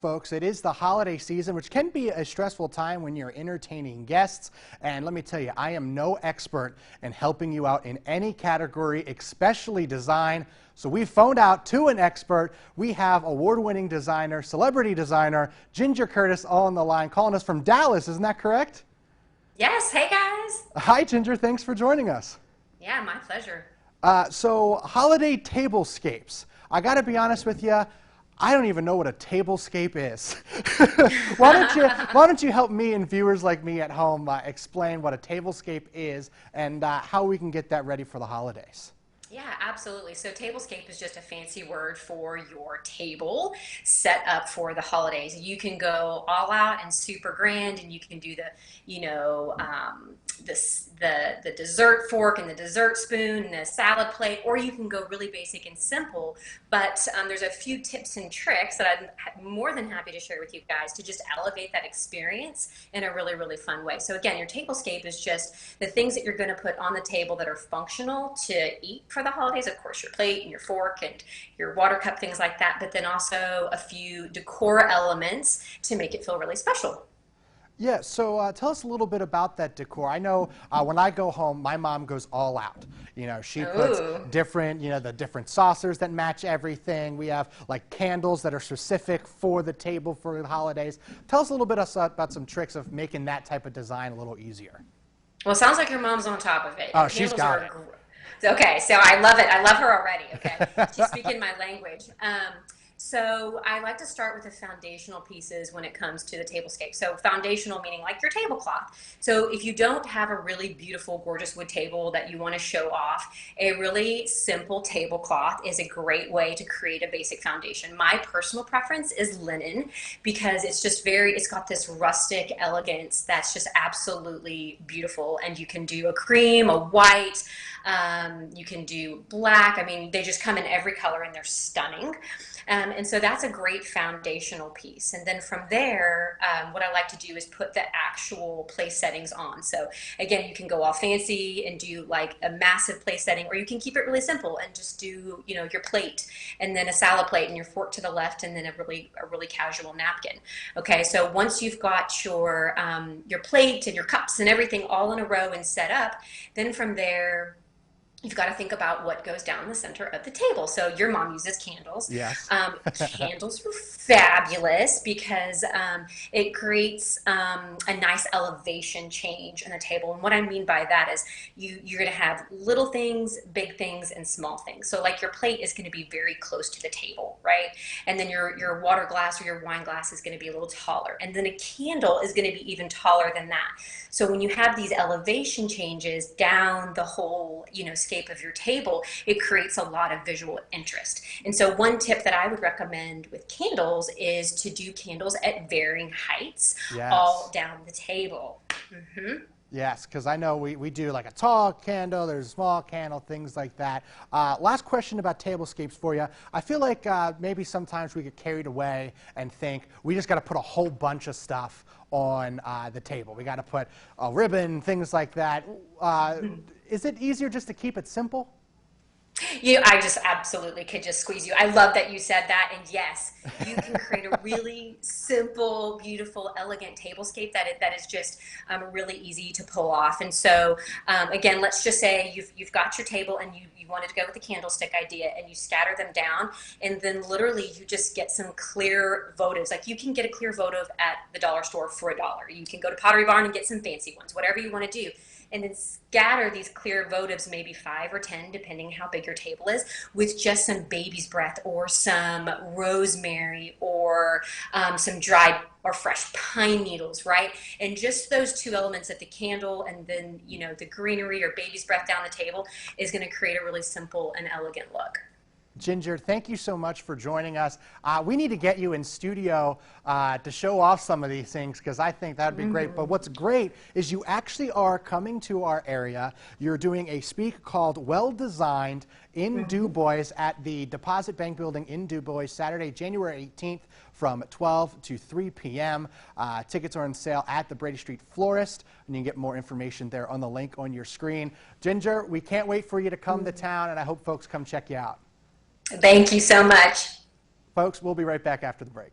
Folks, it is the holiday season, which can be a stressful time when you're entertaining guests. And let me tell you, I am no expert in helping you out in any category, especially design. So we phoned out to an expert. We have award-winning designer, celebrity designer, Ginger Curtis, all on the line, calling us from Dallas. Isn't that correct? Yes. Hey, guys. Hi, Ginger. Thanks for joining us. Yeah, my pleasure. So holiday tablescapes. I got to be honest with you. I don't even know what a tablescape is. Why don't you help me and viewers like me at home explain what a tablescape is and how we can get that ready for the holidays? Yeah, absolutely. So tablescape is just a fancy word for your table set up for the holidays. You can go all out and super grand, and you can do the, the dessert fork and the dessert spoon and the salad plate, or you can go really basic and simple. But there's a few tips and tricks that I'm more than happy to share with you guys to just elevate that experience in a really, really fun way. So again, your tablescape is just the things that you're going to put on the table that are functional to eat for the holidays. Of course, your plate and your fork and your water cup, things like that, but then also a few decor elements to make it feel really special. Yeah, so tell us a little bit about that decor. I know when I go home, my mom goes all out. You know, she puts different, the different saucers that match everything. We have like candles that are specific for the table for the holidays. Tell us a little bit about some tricks of making that type of design a little easier. Well, it sounds like your mom's on top of it. Oh, she's got it. Okay, so I love it. I love her already. Okay, she's speaking my language. So I like to start with the foundational pieces when it comes to the tablescape. So foundational meaning like your tablecloth. So if you don't have a really beautiful, gorgeous wood table that you want to show off, a really simple tablecloth is a great way to create a basic foundation. My personal preference is linen because it's just it's got this rustic elegance that's just absolutely beautiful. And you can do a cream, a white, you can do black. I mean, they just come in every color and they're stunning. And so that's a great foundational piece. And then from there, what I like to do is put the actual place settings on. So again, you can go all fancy and do like a massive place setting, or you can keep it really simple and just do, your plate and then a salad plate and your fork to the left and then a really casual napkin. Okay, so once you've got your plate and your cups and everything all in a row and set up, then from there, you've got to think about what goes down the center of the table. So your mom uses candles. Yes. Candles are fabulous because it creates a nice elevation change in the table. And what I mean by that is you're going to have little things, big things, and small things. So like your plate is going to be very close to the table, right? And then your water glass or your wine glass is going to be a little taller. And then a candle is going to be even taller than that. So when you have these elevation changes down the whole, scape of your table, it creates a lot of visual interest. And so one tip that I would recommend with candles is to do candles at varying heights all down the table. Mm-hmm. Yes, because I know we do like a tall candle, there's a small candle, things like that. Last question about tablescapes for you. I feel like maybe sometimes we get carried away and think we just got to put a whole bunch of stuff on the table. We got to put a ribbon, things like that. Is it easier just to keep it simple? I just absolutely could just squeeze you. I love that you said that. And yes, you can create a really simple, beautiful, elegant tablescape that is just really easy to pull off. And so, again, let's just say you've got your table and you wanted to go with the candlestick idea and you scatter them down. And then literally you just get some clear votives. Like you can get a clear votive at the dollar store for $1. You can go to Pottery Barn and get some fancy ones, whatever you want to do. And then scatter these clear votives, maybe 5 or 10, depending how big your table is, with just some baby's breath or some rosemary or some dried or fresh pine needles, right? And just those two elements at the candle and then, the greenery or baby's breath down the table is going to create a really simple and elegant look. Ginger, thank you so much for joining us. We need to get you in studio to show off some of these things because I think that would be great. But what's great is you actually are coming to our area. You're doing a speak called Well Designed in DuBois at the Deposit Bank Building in DuBois, Saturday, January 18th from 12 to 3 p.m. Tickets are on sale at the Brady Street Florist, and you can get more information there on the link on your screen. Ginger, we can't wait for you to come to town, and I hope folks come check you out. Thank you so much. Folks, we'll be right back after the break.